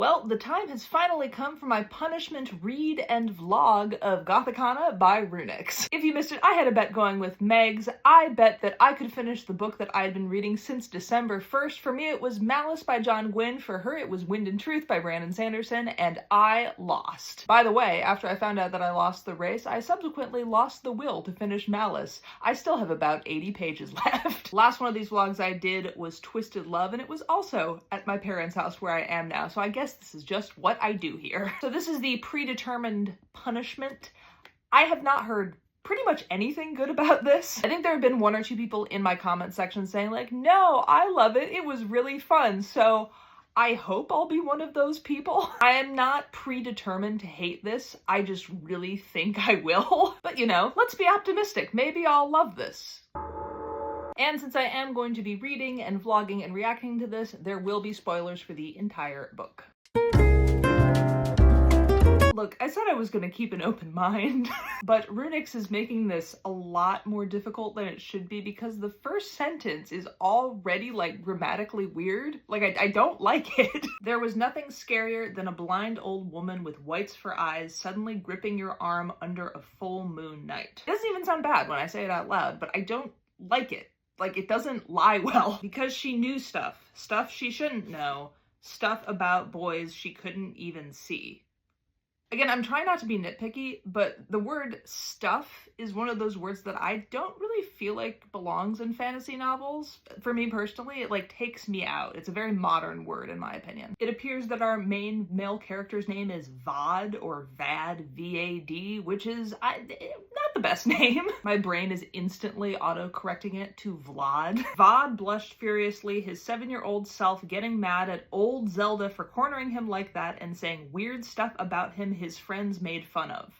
Well, the time has finally come for my punishment read and vlog of Gothikana by Runix. If you missed it, I had a bet going with Megs. I bet that I could finish the book that I had been reading since December 1st. For me, it was Malice by John Gwynne. For her, it was Wind and Truth by Brandon Sanderson, and I lost. By the way, after I found out that I lost the race, I subsequently lost the will to finish Malice. I still have about 80 pages left. Last one of these vlogs I did was Twisted Love, and it was also at my parents' house where I am now, so I guess this is just what I do here. So this is the predetermined punishment. I have not heard pretty much anything good about this. I think there have been one or two people in my comment section saying like, no, I love it. It was really fun. So I hope I'll be one of those people. I am not predetermined to hate this. I just really think I will. But you know, let's be optimistic. Maybe I'll love this. And since I am going to be reading and vlogging and reacting to this, there will be spoilers for the entire book. Look, I said I was gonna keep an open mind, but Runix is making this a lot more difficult than it should be because the first sentence is already like grammatically weird. Like, I don't like it. There was nothing scarier than a blind old woman with whites for eyes suddenly gripping your arm under a full moon night. It doesn't even sound bad when I say it out loud, but I don't like it. Like, it doesn't lie well because she knew stuff she shouldn't know, stuff about boys she couldn't even see. Again, I'm trying not to be nitpicky, but the word stuff is one of those words that I don't really feel like belongs in fantasy novels. For me personally, it like takes me out. It's a very modern word in my opinion. It appears that our main male character's name is Vad or Vad, V-A-D, which is not the best name. My brain is instantly auto-correcting it to Vlad. Vad blushed furiously, his 7-year-old self getting mad at old Zelda for cornering him like that and saying weird stuff about him his friends made fun of.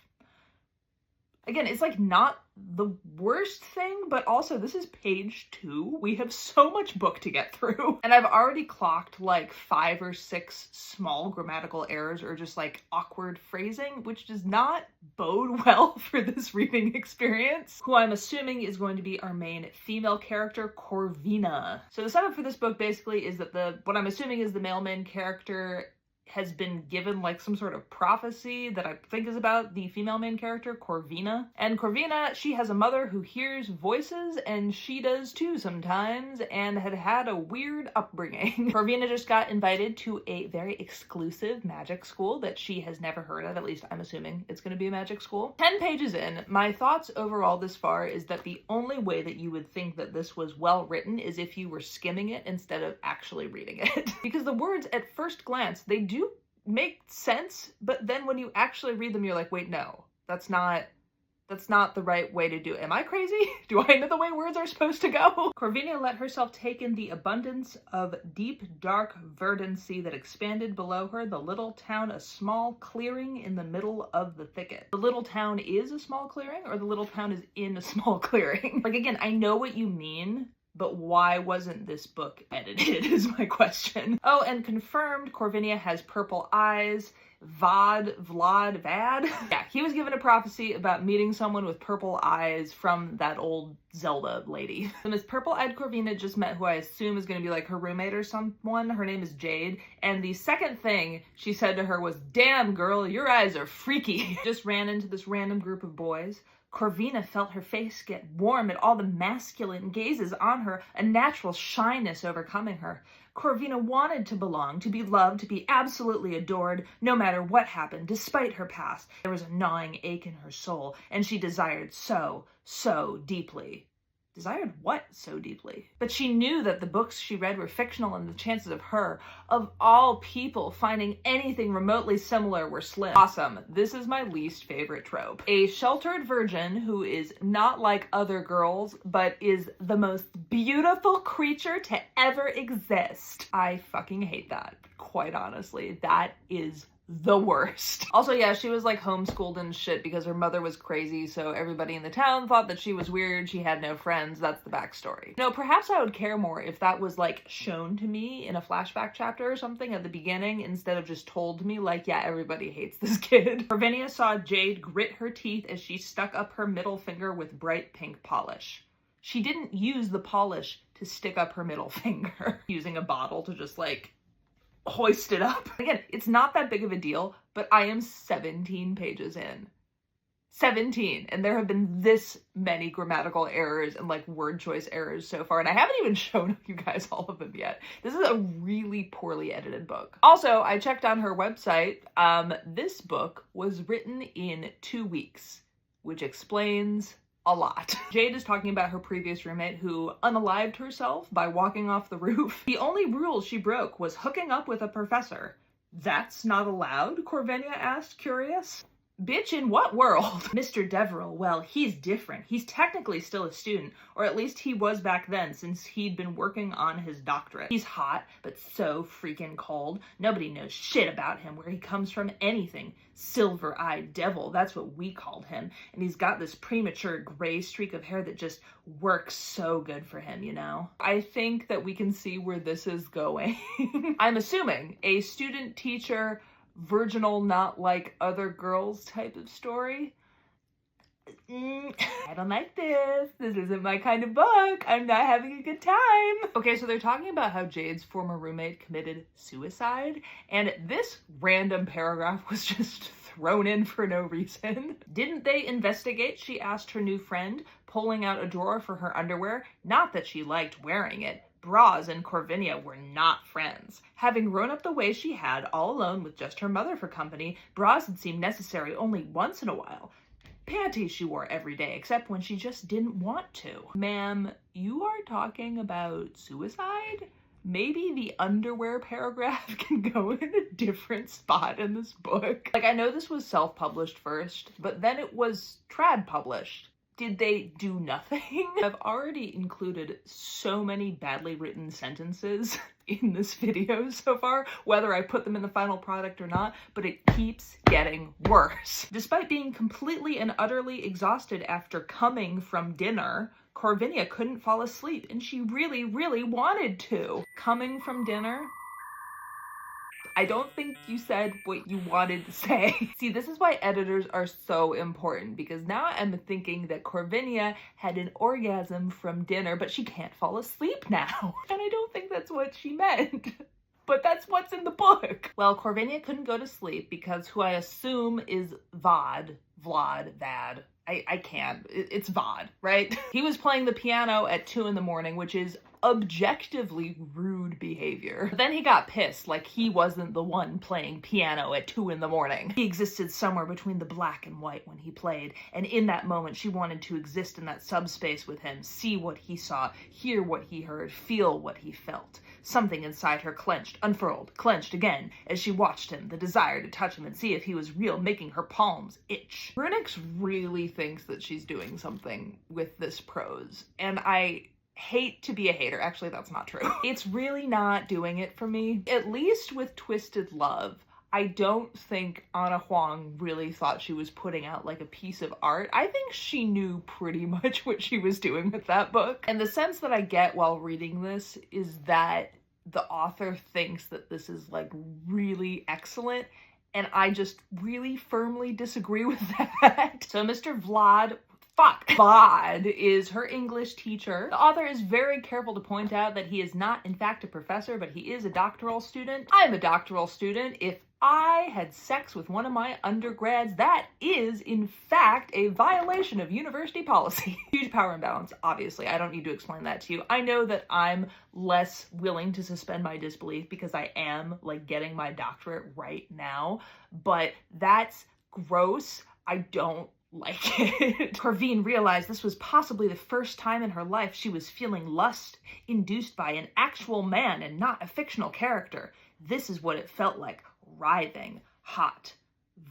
Again, it's like not the worst thing, but also this is page 2. We have so much book to get through. And I've already clocked like 5 or 6 small grammatical errors or just like awkward phrasing, which does not bode well for this reading experience. Who I'm assuming is going to be our main female character, Corvina. So the setup for this book basically is that what I'm assuming is the male main character has been given like some sort of prophecy that I think is about the female main character, Corvina. And Corvina, she has a mother who hears voices, and she does too sometimes, and had a weird upbringing. Corvina just got invited to a very exclusive magic school that she has never heard of. At least I'm assuming it's going to be a magic school. 10 pages in, my thoughts overall this far is that the only way that you would think that this was well written is if you were skimming it instead of actually reading it. Because the words at first glance, they do make sense, but then when you actually read them, you're like, wait, no, that's not the right way to do it. Am I crazy? Do I know the way words are supposed to go? Corvina let herself take in the abundance of deep, dark verdancy that expanded below her, the little town a small clearing in the middle of the thicket. The little town is a small clearing, or the little town is in a small clearing? Like, again, I know what you mean, but why wasn't this book edited is my question. Oh, and confirmed, Corvinia has purple eyes. Vad? Yeah, he was given a prophecy about meeting someone with purple eyes from that old Zelda lady. So Miss Purple-Eyed Corvina just met who I assume is going to be like her roommate or someone. Her name is Jade. And the second thing she said to her was, "Damn, girl, your eyes are freaky." Just ran into this random group of boys. Corvina felt her face get warm at all the masculine gazes on her, a natural shyness overcoming her. Corvina wanted to belong, to be loved, to be absolutely adored, no matter what happened, despite her past. There was a gnawing ache in her soul, and she desired so deeply. Desired what so deeply? But she knew that the books she read were fictional and the chances of her, of all people, finding anything remotely similar were slim. Awesome. This is my least favorite trope. A sheltered virgin who is not like other girls, but is the most beautiful creature to ever exist. I fucking hate that, quite honestly. That is the worst. Also, yeah, she was like homeschooled and shit because her mother was crazy, so everybody in the town thought that she was weird, she had no friends. That's the backstory. No, perhaps I would care more if that was like shown to me in a flashback chapter or something at the beginning instead of just told to me like, yeah, everybody hates this kid. Corvinia saw Jade grit her teeth as she stuck up her middle finger with bright pink polish. She didn't use the polish to stick up her middle finger, using a bottle to just like hoisted up. Again, it's not that big of a deal, but I am 17 pages in. 17, and there have been this many grammatical errors and like word choice errors so far, and I haven't even shown you guys all of them yet. This is a really poorly edited book. Also, I checked on her website. This book was written in 2 weeks, which explains a lot. Jade is talking about her previous roommate who unalived herself by walking off the roof. The only rule she broke was hooking up with a professor. That's not allowed? Corvinia asked, curious. Bitch, in what world? Mr. Deverell, well, he's different. He's technically still a student, or at least he was back then since he'd been working on his doctorate. He's hot, but so freaking cold. Nobody knows shit about him, where he comes from, anything. Silver-eyed devil, that's what we called him. And he's got this premature gray streak of hair that just works so good for him, you know? I think that we can see where this is going. I'm assuming a student-teacher virginal, not like other girls type of story. I don't like this. This isn't my kind of book. I'm not having a good time. Okay, so they're talking about how Jade's former roommate committed suicide, and this random paragraph was just thrown in for no reason. Didn't they investigate? She asked her new friend, pulling out a drawer for her underwear. Not that she liked wearing it. Bras and Corvinia were not friends. Having grown up the way she had, all alone with just her mother for company, bras had seemed necessary only once in a while. Panties she wore every day, except when she just didn't want to. Ma'am, you are talking about suicide? Maybe the underwear paragraph can go in a different spot in this book. Like, I know this was self-published first, but then it was trad published. Did they do nothing? I've already included so many badly written sentences in this video so far, whether I put them in the final product or not, but it keeps getting worse. Despite being completely and utterly exhausted after coming from dinner, Corvinia couldn't fall asleep, and she really, really wanted to. Coming from dinner? I don't think you said what you wanted to say. See, this is why editors are so important, because now I'm thinking that Corvinia had an orgasm from dinner, but she can't fall asleep now. And I don't think that's what she meant. But that's what's in the book. Well, Corvinia couldn't go to sleep because who I assume is Vlad, I can't. It's Vod, right? He was playing the piano at 2 in the morning, which is objectively rude behavior. But then he got pissed, like he wasn't the one playing piano at 2 in the morning. He existed somewhere between the black and white when he played, and in that moment she wanted to exist in that subspace with him, see what he saw, hear what he heard, feel what he felt. Something inside her clenched, unfurled, clenched again as she watched him, the desire to touch him and see if he was real, making her palms itch. Brunix really thinks that she's doing something with this prose, and I hate to be a hater. Actually, that's not true. It's really not doing it for me. At least with Twisted Love, I don't think Anna Huang really thought she was putting out like a piece of art. I think she knew pretty much what she was doing with that book. And the sense that I get while reading this is that the author thinks that this is like really excellent, and I just really firmly disagree with that. So Mr. Vlad is her English teacher. The author is very careful to point out that he is not, in fact, a professor, but he is a doctoral student. I'm a doctoral student. If I had sex with one of my undergrads, that is, in fact, a violation of university policy. Huge power imbalance, obviously. I don't need to explain that to you. I know that I'm less willing to suspend my disbelief because I am, like, getting my doctorate right now, but that's gross. I don't like it. Corvine realized this was possibly the first time in her life she was feeling lust induced by an actual man and not a fictional character. This is what it felt like. Writhing, hot,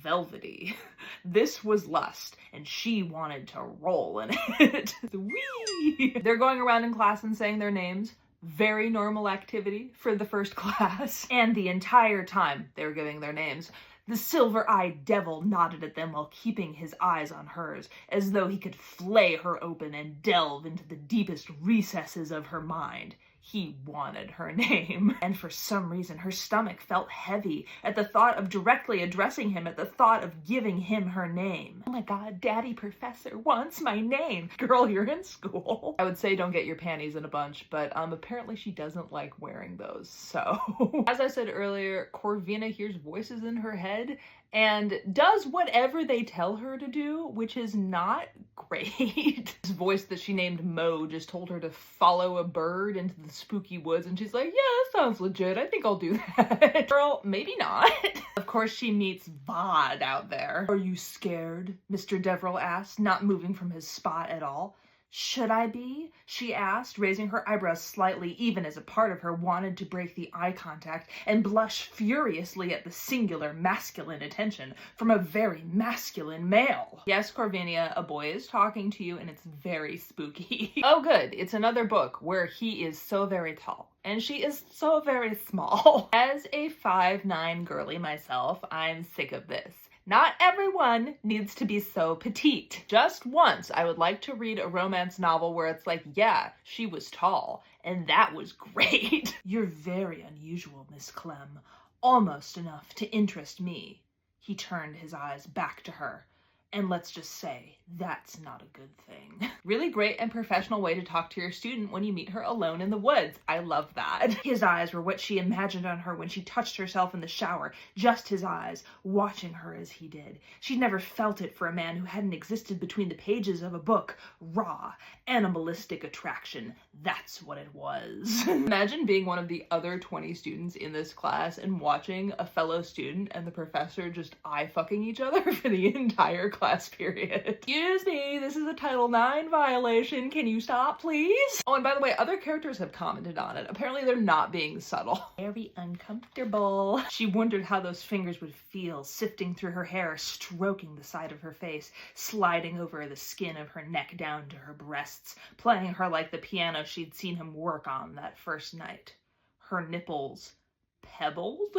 velvety. This was lust, and she wanted to roll in it. Whee! They're going around in class and saying their names. Very normal activity for the first class. And the entire time they were giving their names, the silver-eyed devil nodded at them while keeping his eyes on hers, as though he could flay her open and delve into the deepest recesses of her mind. He wanted her name. And for some reason, her stomach felt heavy at the thought of directly addressing him, at the thought of giving him her name. Oh my God, Daddy Professor wants my name. Girl, you're in school. I would say don't get your panties in a bunch, but apparently she doesn't like wearing those, so. As I said earlier, Corvina hears voices in her head and does whatever they tell her to do, which is not great. This voice that she named Mo just told her to follow a bird into the spooky woods, and she's like, yeah, that sounds legit. I think I'll do that. Girl, maybe not. Of course, she meets Vod out there. Are you scared? Mr. Deverell asked, not moving from his spot at all. Should I be? She asked, raising her eyebrows slightly, even as a part of her wanted to break the eye contact and blush furiously at the singular masculine attention from a very masculine male. Yes, Corvinia, a boy is talking to you and it's very spooky. Oh good, it's another book where he is so very tall and she is so very small. As a 5'9" girly myself, I'm sick of this. Not everyone needs to be so petite. Just once, I would like to read a romance novel where it's like, yeah, she was tall, and that was great. You're very unusual, Miss Clem. Almost enough to interest me. He turned his eyes back to her. And let's just say, that's not a good thing. Really great and professional way to talk to your student when you meet her alone in the woods. I love that. His eyes were what she imagined on her when she touched herself in the shower. Just his eyes, watching her as he did. She'd never felt it for a man who hadn't existed between the pages of a book. Raw, animalistic attraction. That's what it was. Imagine being one of the other 20 students in this class and watching a fellow student and the professor just eye-fucking each other for the entire class period. Excuse me, this is a Title IX violation. Can you stop, please? Oh, and by the way, other characters have commented on it. Apparently they're not being subtle. Very uncomfortable. She wondered how those fingers would feel, sifting through her hair, stroking the side of her face, sliding over the skin of her neck down to her breasts, playing her like the piano she'd seen him work on that first night. Her nipples pebbled?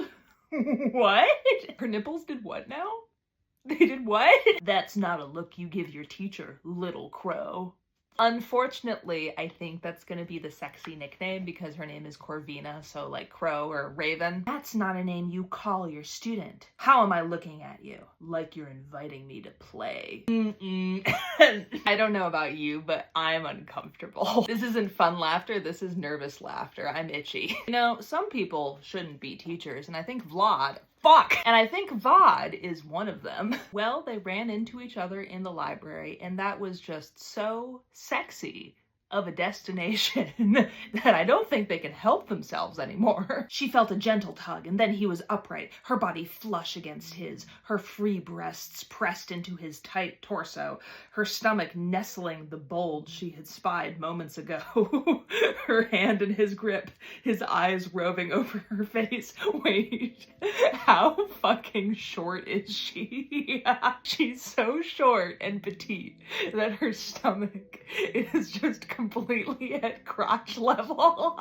What? Her nipples did what now? They did what? That's not a look you give your teacher, little crow. Unfortunately, I think that's gonna be the sexy nickname because her name is Corvina, so like crow or raven. That's not a name you call your student. How am I looking at you? Like you're inviting me to play. I don't know about you, but I'm uncomfortable. This isn't fun laughter, this is nervous laughter. I'm itchy. You know, some people shouldn't be teachers, and I think and I think Vod is one of them. Well, they ran into each other in the library, and that was just so sexy of a destination that I don't think they can help themselves anymore. She felt a gentle tug, and then he was upright, her body flush against his, her free breasts pressed into his tight torso, her stomach nestling the bulge she had spied moments ago, her hand in his grip, his eyes roving over her face. Wait, how fucking short is she? She's so short and petite that her stomach is just completely at crotch level.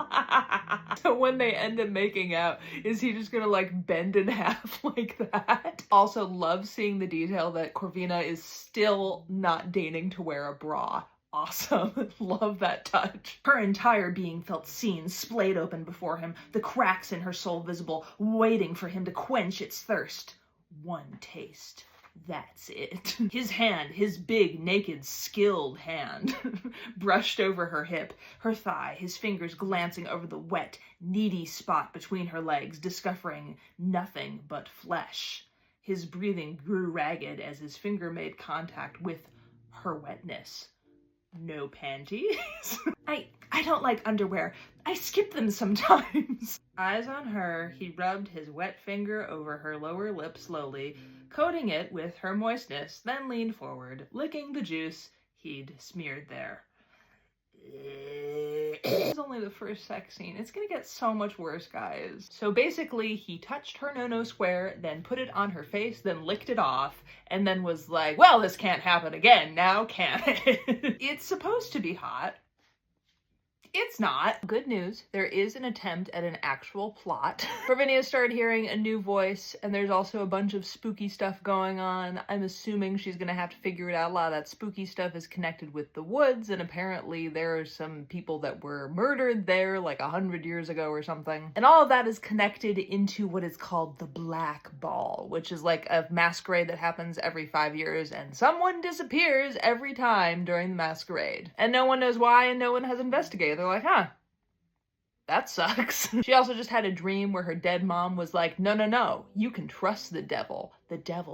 So when they end up making out, is he just gonna like bend in half like that? Also love seeing the detail that Corvina is still not deigning to wear a bra. Awesome. Love that touch. Her entire being felt seen, splayed open before him, the cracks in her soul visible, waiting for him to quench its thirst. One taste. That's it. His hand, his big, naked, skilled hand, brushed over her hip, her thigh, his fingers glancing over the wet, needy spot between her legs, discovering nothing but flesh. His breathing grew ragged as his finger made contact with her wetness. No panties? I don't like underwear. I skip them sometimes. Eyes on her, he rubbed his wet finger over her lower lip slowly, coating it with her moistness, then leaned forward, licking the juice he'd smeared there. This is only the first sex scene. It's gonna get so much worse, guys. So basically, he touched her no-no square, then put it on her face, then licked it off, and then was like, well, this can't happen again, now can it? It's supposed to be hot. It's not. Good news, there is an attempt at an actual plot. Ravinia started hearing a new voice, and there's also a bunch of spooky stuff going on. I'm assuming she's gonna have to figure it out. A lot of that spooky stuff is connected with the woods, and apparently there are some people that were murdered there like 100 years ago or something. And all of that is connected into what is called the Black Ball, which is like a masquerade that happens every 5 years, and someone disappears every time during the masquerade. And no one knows why, and no one has investigated. They're like, huh, that sucks. She also just had a dream where her dead mom was like, no, no, no, you can trust the devil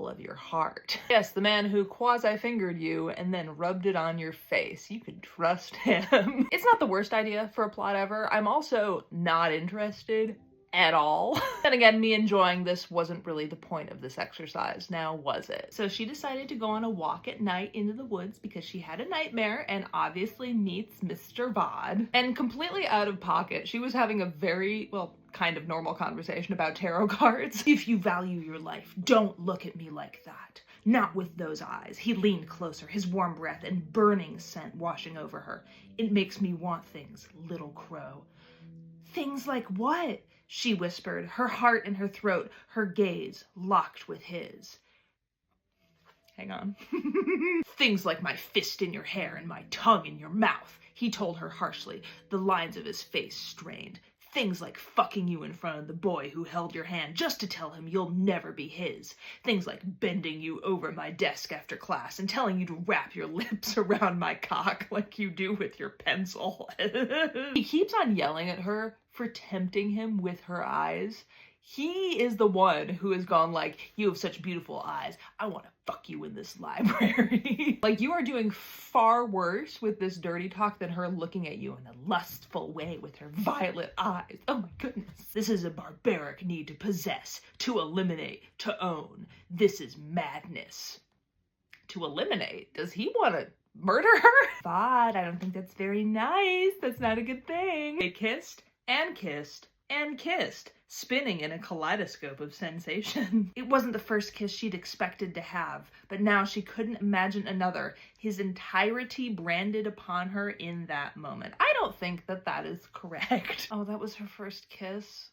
of your heart. Yes, the man who quasi-fingered you and then rubbed it on your face. You can trust him. It's not the worst idea for a plot ever. I'm also not interested at all. Then again, me enjoying this wasn't really the point of this exercise, now was it? So she decided to go on a walk at night into the woods because she had a nightmare and obviously meets Mr. Vod. And completely out of pocket, she was having a very, well, kind of normal conversation about tarot cards. If you value your life, don't look at me like that. Not with those eyes. He leaned closer, his warm breath and burning scent washing over her. It makes me want things, little crow. Things like what? She whispered, her heart in her throat, her gaze locked with his. Hang on. Things like my fist in your hair and my tongue in your mouth, he told her harshly, the lines of his face strained. Things like fucking you in front of the boy who held your hand just to tell him you'll never be his. Things like bending you over my desk after class and telling you to wrap your lips around my cock like you do with your pencil. He keeps on yelling at her for tempting him with her eyes. He is the one who has gone like, you have such beautiful eyes. I want to fuck you in this library. Like, you are doing far worse with this dirty talk than her looking at you in a lustful way with her violet eyes. Oh my goodness. This is a barbaric need to possess, to eliminate, to own. This is madness. To eliminate? Does he want to murder her? But I don't think that's very nice. That's not a good thing. They kissed and kissed and kissed, spinning in a kaleidoscope of sensation. It wasn't the first kiss she'd expected to have, but now she couldn't imagine another, his entirety branded upon her in that moment. I don't think that that is correct. Oh, that was her first kiss?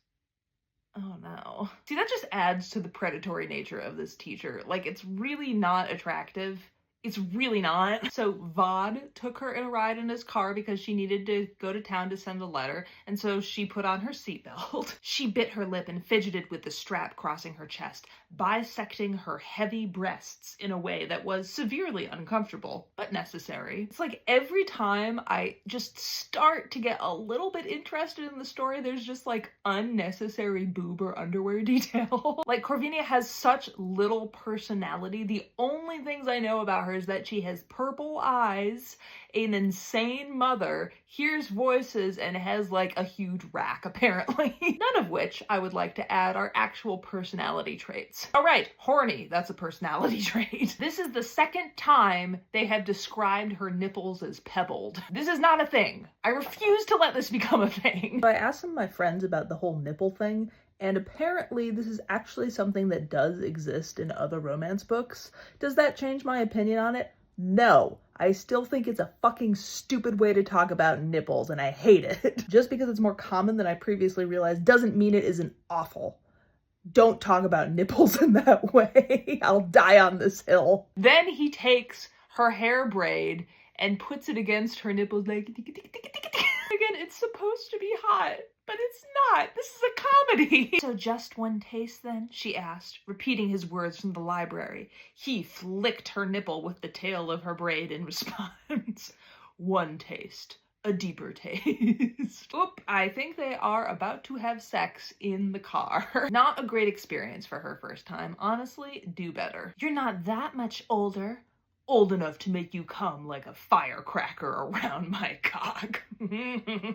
Oh no. See, that just adds to the predatory nature of this teacher. Like, it's really not attractive. It's really not. So Vod took her in a ride in his car because she needed to go to town to send a letter, and so she put on her seatbelt. She bit her lip and fidgeted with the strap crossing her chest, bisecting her heavy breasts in a way that was severely uncomfortable, but necessary. It's like every time I just start to get a little bit interested in the story, there's just like unnecessary boob or underwear detail. Like, Corvinia has such little personality. The only things I know about her is that she has purple eyes, an insane mother, hears voices, and has like a huge rack, apparently. None of which I would like to add are actual personality traits. All right, horny, that's a personality trait. This is the second time they have described her nipples as pebbled. This is not a thing. I refuse to let this become a thing. I asked some of my friends about the whole nipple thing, and apparently this is actually something that does exist in other romance books. Does that change my opinion on it? No. I still think it's a fucking stupid way to talk about nipples, and I hate it. Just because it's more common than I previously realized doesn't mean it isn't awful. Don't talk about nipples in that way. I'll die on this hill. Then he takes her hair braid and puts it against her nipples like, again, it's supposed to be hot, but it's not. This is a comedy. So just one taste then? She asked, repeating his words from the library. He flicked her nipple with the tail of her braid in response. One taste. A deeper taste. Oop, I think they are about to have sex in the car. Not a great experience for her first time. Honestly, do better. You're not that much older. Old enough to make you come like a firecracker around my cock.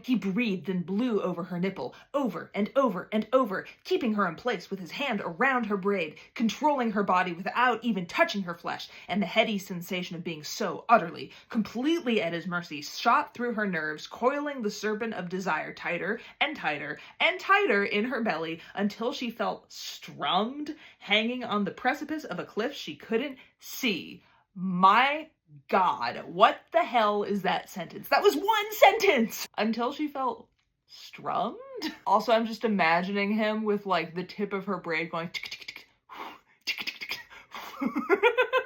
He breathed and blew over her nipple, over and over and over, keeping her in place with his hand around her braid, controlling her body without even touching her flesh, and the heady sensation of being so utterly, completely at his mercy shot through her nerves, coiling the serpent of desire tighter and tighter and tighter in her belly until she felt strummed, hanging on the precipice of a cliff she couldn't see. My God, what the hell is that sentence? That was one sentence! Until she felt strummed? Also, I'm just imagining him with like the tip of her braid going tick, tick, tick, tick, tick, tick.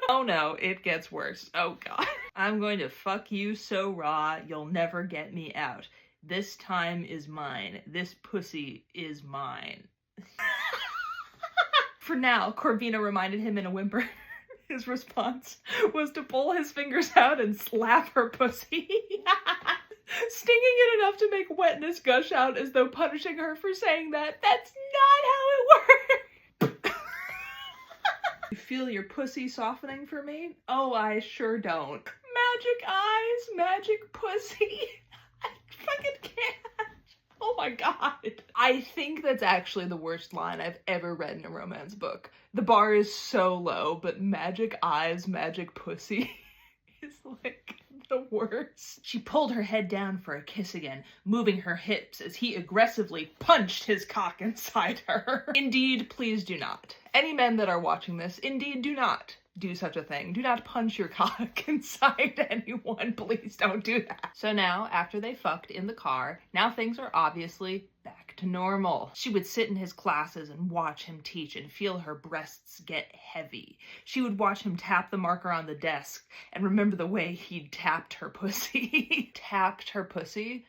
Oh no, it gets worse. Oh God. I'm going to fuck you so raw, you'll never get me out. This time is mine. This pussy is mine. For now, Corvina reminded him in a whimper. His response was to pull his fingers out and slap her pussy, stinging it enough to make wetness gush out as though punishing her for saying that. That's not how it works! You feel your pussy softening for me? Oh, I sure don't. Magic eyes, magic pussy. I fucking can't. Oh my God. I think that's actually the worst line I've ever read in a romance book. The bar is so low, but magic eyes, magic pussy is like the worst. She pulled her head down for a kiss again, moving her hips as he aggressively punched his cock inside her. Indeed, please do not. Any men that are watching this, indeed do not do such a thing. Do not punch your cock inside anyone. Please don't do that. So now, after they fucked in the car, now things are obviously back to normal. She would sit in his classes and watch him teach and feel her breasts get heavy. She would watch him tap the marker on the desk and remember the way he'd tapped her pussy. Tapped her pussy?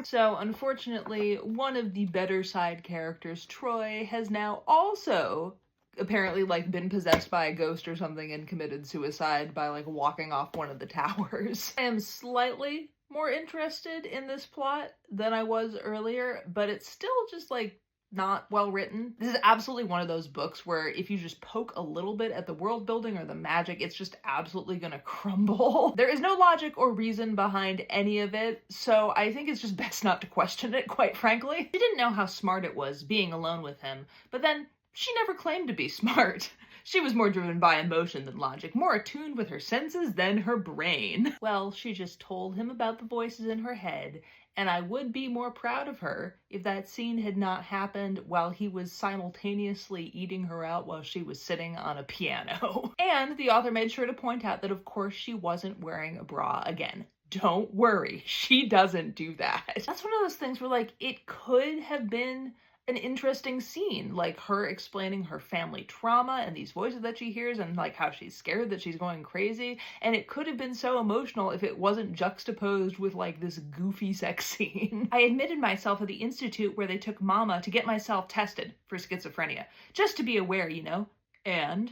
So, unfortunately, one of the better side characters, Troy, has now also apparently like been possessed by a ghost or something and committed suicide by like walking off one of the towers. I am slightly more interested in this plot than I was earlier, but it's still just like not well written. This is absolutely one of those books where if you just poke a little bit at the world building or the magic, it's just absolutely gonna crumble. There is no logic or reason behind any of it, so I think it's just best not to question it, quite frankly. She didn't know how smart it was being alone with him, but then she never claimed to be smart. She was more driven by emotion than logic, more attuned with her senses than her brain. Well, she just told him about the voices in her head, and I would be more proud of her if that scene had not happened while he was simultaneously eating her out while she was sitting on a piano. And the author made sure to point out that of course she wasn't wearing a bra again. Don't worry, she doesn't do that. That's one of those things where like it could have been an interesting scene, like her explaining her family trauma and these voices that she hears and like how she's scared that she's going crazy, and it could have been so emotional if it wasn't juxtaposed with like this goofy sex scene. I admitted myself at the institute where they took Mama to get myself tested for schizophrenia, just to be aware, you know, and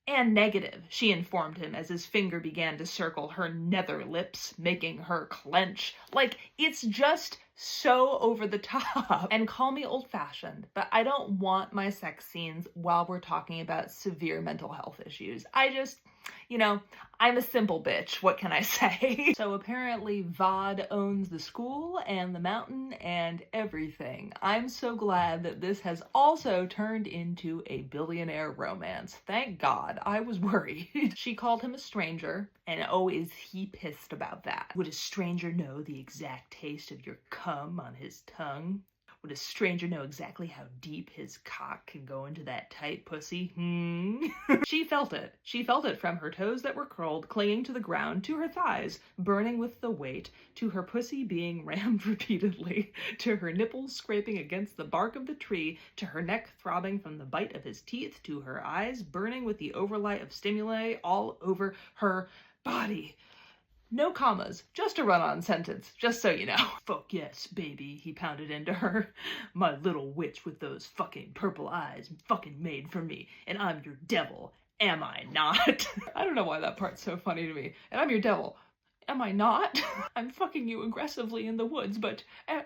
negative, she informed him as his finger began to circle her nether lips, making her clench. Like, it's just so over the top. And call me old-fashioned, but I don't want my sex scenes while we're talking about severe mental health issues. I just, you know, I'm a simple bitch, what can I say? So apparently Vod owns the school and the mountain and everything. I'm so glad that this has also turned into a billionaire romance. Thank God, I was worried. She called him a stranger, and oh, is he pissed about that. Would a stranger know the exact taste of your cum on his tongue? Would a stranger know exactly how deep his cock can go into that tight pussy? She felt it. She felt it from her toes that were curled, clinging to the ground, to her thighs, burning with the weight, to her pussy being rammed repeatedly, to her nipples scraping against the bark of the tree, to her neck throbbing from the bite of his teeth, to her eyes burning with the overlight of stimuli all over her body. No commas, just a run-on sentence, just so you know. Fuck yes, baby, he pounded into her. My little witch with those fucking purple eyes fucking made for me, and I'm your devil, am I not? I don't know why that part's so funny to me. And I'm your devil. Am I not? I'm fucking you aggressively in the woods, but am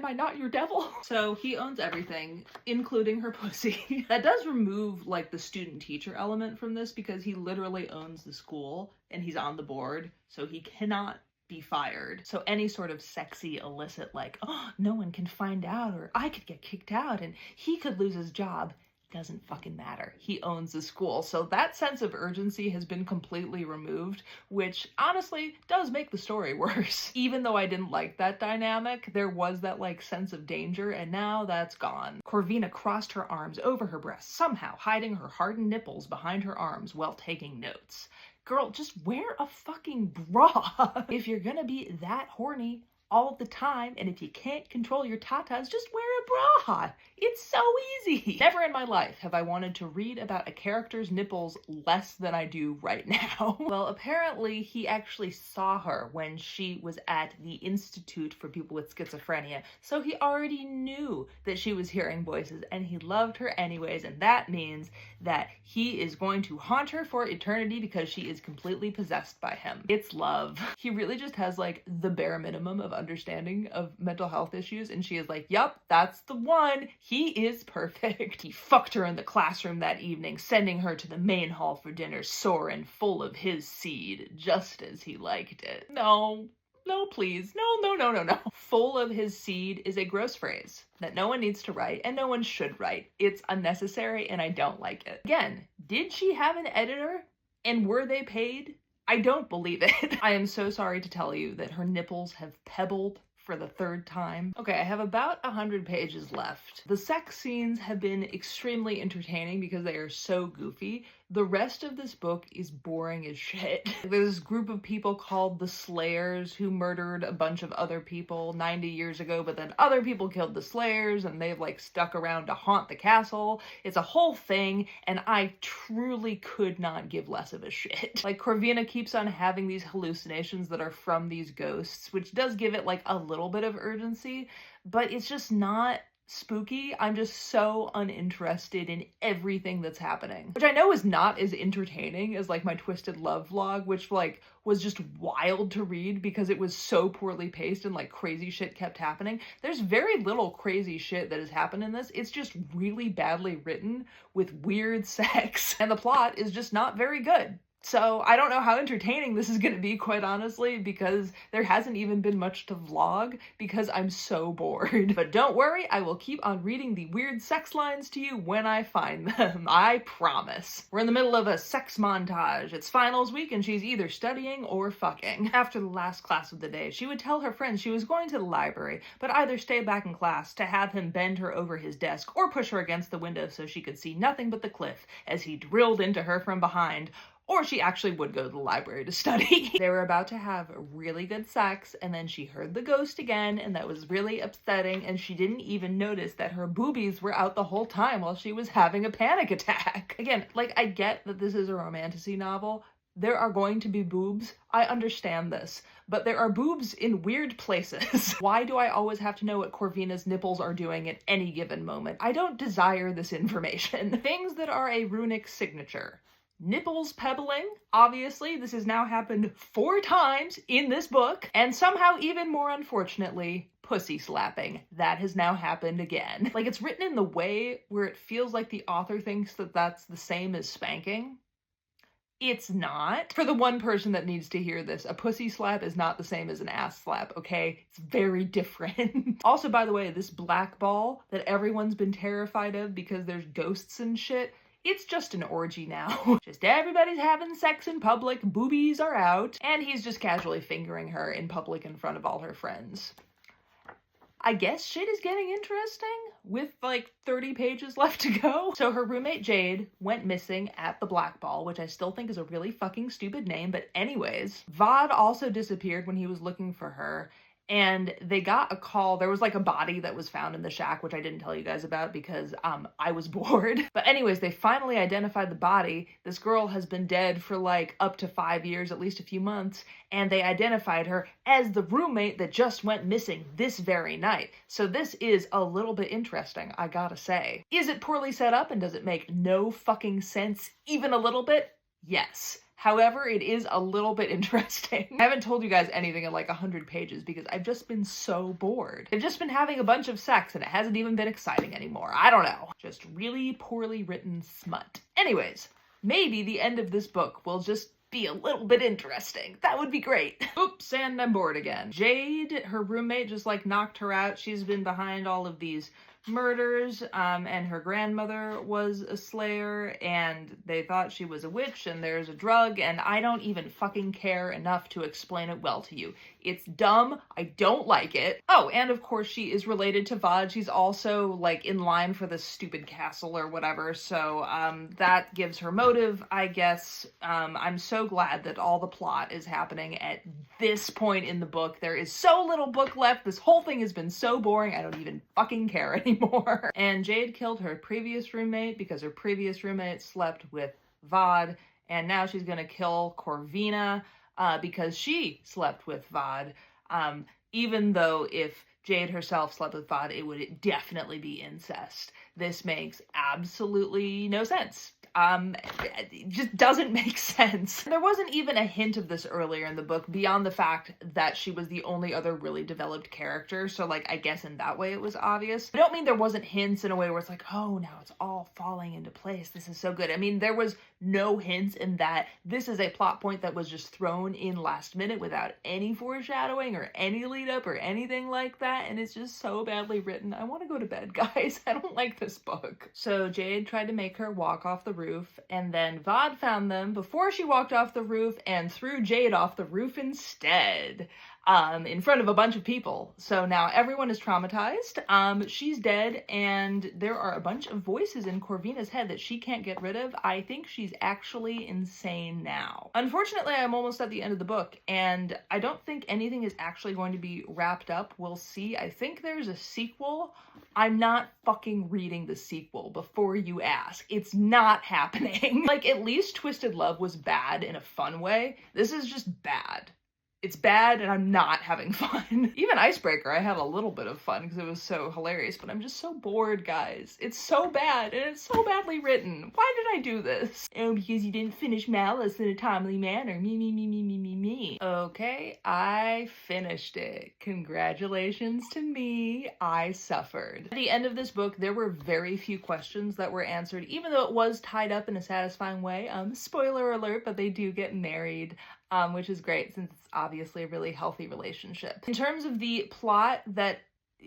I not your devil? So he owns everything, including her pussy. That does remove like the student-teacher element from this because he literally owns the school and he's on the board, so he cannot be fired. So any sort of sexy illicit like, oh, no one can find out, or I could get kicked out and he could lose his job, doesn't fucking matter. He owns the school. So that sense of urgency has been completely removed, which honestly does make the story worse. Even though I didn't like that dynamic, there was that like sense of danger, and now that's gone. Corvina crossed her arms over her breasts, somehow hiding her hardened nipples behind her arms while taking notes. Girl, just wear a fucking bra. If you're gonna be that horny all the time, and if you can't control your tatas, just wear a bra. It's so easy. Never in my life have I wanted to read about a character's nipples less than I do right now. Well, apparently he actually saw her when she was at the Institute for People with Schizophrenia, so he already knew that she was hearing voices, and he loved her anyways, and that means that he is going to haunt her for eternity because she is completely possessed by him. It's love. He really just has like the bare minimum of understanding of mental health issues, and she is like, yup, that's the one. He is perfect. He fucked her in the classroom that evening, sending her to the main hall for dinner, sore and full of his seed, just as he liked it. No, please. No. Full of his seed is a gross phrase that no one needs to write and no one should write. It's unnecessary and I don't like it. Again, did she have an editor and were they paid? I don't believe it. I am so sorry to tell you that her nipples have pebbled for the third time. Okay, I have about 100 pages left. The sex scenes have been extremely entertaining because they are so goofy. The rest of this book is boring as shit. There's this group of people called the Slayers who murdered a bunch of other people 90 years ago, but then other people killed the Slayers and they've like stuck around to haunt the castle. It's a whole thing, and I truly could not give less of a shit. Like, Corvina keeps on having these hallucinations that are from these ghosts, which does give it like a little bit of urgency, but it's just not spooky. I'm just so uninterested in everything that's happening, which I know is not as entertaining as like my Twisted Love vlog, which like was just wild to read because it was so poorly paced and like crazy shit kept happening. There's very little crazy shit that has happened in this. It's just really badly written with weird sex, and the plot is just not very good. So I don't know how entertaining this is going to be, quite honestly, because there hasn't even been much to vlog because I'm so bored. But don't worry, I will keep on reading the weird sex lines to you when I find them. I promise. We're in the middle of a sex montage. It's finals week and she's either studying or fucking. After the last class of the day, she would tell her friends she was going to the library, but either stay back in class to have him bend her over his desk or push her against the window so she could see nothing but the cliff as he drilled into her from behind. Or she actually would go to the library to study. They were about to have really good sex, and then she heard the ghost again, and that was really upsetting, and she didn't even notice that her boobies were out the whole time while she was having a panic attack. Again, like, I get that this is a romantasy novel. There are going to be boobs. I understand this. But there are boobs in weird places. Why do I always have to know what Corvina's nipples are doing at any given moment? I don't desire this information. Things that are a runic signature. Nipples pebbling, obviously this has now happened 4 times in this book, and somehow even more unfortunately, pussy slapping. That has now happened again. Like, it's written in the way where it feels like the author thinks that that's the same as spanking. It's not. For the one person that needs to hear this, a pussy slap is not the same as an ass slap, okay? It's very different. Also, by the way, this black ball that everyone's been terrified of because there's ghosts and shit, it's just an orgy now. Just everybody's having sex in public, boobies are out, and he's just casually fingering her in public in front of all her friends. I guess shit is getting interesting with like 30 pages left to go. So her roommate Jade went missing at the Black Ball, which I still think is a really fucking stupid name, but anyways. Vod also disappeared when he was looking for her, and they got a call. There was like a body that was found in the shack, which I didn't tell you guys about because I was bored. But anyways, they finally identified the body. This girl has been dead for like up to 5 years, at least a few months, and they identified her as the roommate that just went missing this very night. So this is a little bit interesting, I gotta say. Is it poorly set up and does it make no fucking sense even a little bit? Yes. However, it is a little bit interesting. I haven't told you guys anything in like 100 pages because I've just been so bored. I've just been having a bunch of sex and it hasn't even been exciting anymore. I don't know. Just really poorly written smut. Anyways, maybe the end of this book will just be a little bit interesting. That would be great. Oops, and I'm bored again. Jade, her roommate, just like knocked her out. She's been behind all of these murders, and her grandmother was a slayer, and they thought she was a witch, and there's a drug, and I don't even fucking care enough to explain it well to you. It's dumb. I don't like it. Oh, and of course she is related to Vod. She's also, like, in line for this stupid castle or whatever, so, that gives her motive, I guess. I'm so glad that all the plot is happening at this point in the book. There is so little book left. This whole thing has been so boring, I don't even fucking care anymore. And Jade killed her previous roommate because her previous roommate slept with Vod, and now she's gonna kill Corvina, because she slept with Vod, even though if Jade herself slept with Vod, it would definitely be incest. This makes absolutely no sense. It just doesn't make sense. There wasn't even a hint of this earlier in the book, beyond the fact that she was the only other really developed character, so, like, I guess in that way it was obvious. I don't mean there wasn't hints in a way where it's like, oh, now it's all falling into place, this is so good. I mean, there was no hints in that this is a plot point that was just thrown in last minute without any foreshadowing or any lead up or anything like that, and it's just so badly written. I want to go to bed, guys. I don't like this book. So Jade tried to make her walk off the roof, and then Vod found them before she walked off the roof and threw Jade off the roof instead, in front of a bunch of people. So now everyone is traumatized. She's dead, and there are a bunch of voices in Corvina's head that she can't get rid of. I think she's actually insane now. Unfortunately, I'm almost at the end of the book, and I don't think anything is actually going to be wrapped up. We'll see. I think there's a sequel. I'm not fucking reading the sequel before you ask. It's not happening. Like, at least Twisted Love was bad in a fun way. This is just bad. It's bad, and I'm not having fun. Even Icebreaker, I had a little bit of fun because it was so hilarious, but I'm just so bored, guys. It's so bad, and it's so badly written. Why did I do this? Oh, because you didn't finish Malice in a timely manner. Me. Okay, I finished it. Congratulations to me. I suffered. At the end of this book, there were very few questions that were answered, even though it was tied up in a satisfying way. Spoiler alert, but they do get married. Which is great since it's obviously a really healthy relationship. In terms of the plot that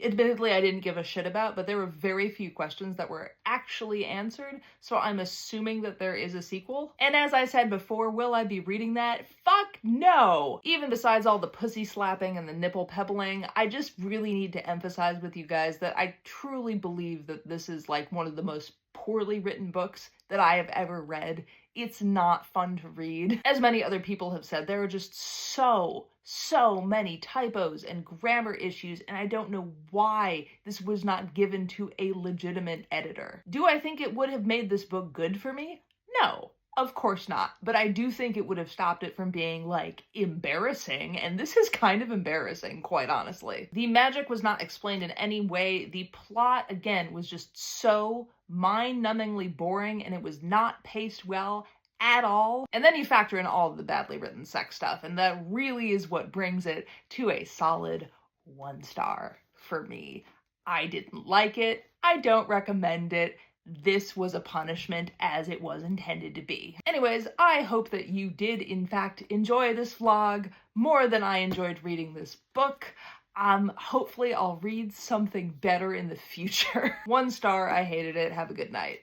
admittedly I didn't give a shit about, but there were very few questions that were actually answered, so I'm assuming that there is a sequel. And as I said before, will I be reading that? Fuck no! Even besides all the pussy slapping and the nipple pebbling, I just really need to emphasize with you guys that I truly believe that this is like one of the most poorly written books that I have ever read. It's not fun to read. As many other people have said, there are just so many typos and grammar issues, and I don't know why this was not given to a legitimate editor. Do I think it would have made this book good for me? No. Of course not, but I do think it would have stopped it from being, like, embarrassing, and this is kind of embarrassing, quite honestly. The magic was not explained in any way. The plot, again, was just so mind-numbingly boring, and it was not paced well at all. And then you factor in all of the badly written sex stuff, and that really is what brings it to a solid 1 star for me. I didn't like it. I don't recommend it. This was a punishment as it was intended to be. Anyways, I hope that you did in fact enjoy this vlog more than I enjoyed reading this book. Hopefully I'll read something better in the future. 1 star, I hated it. Have a good night.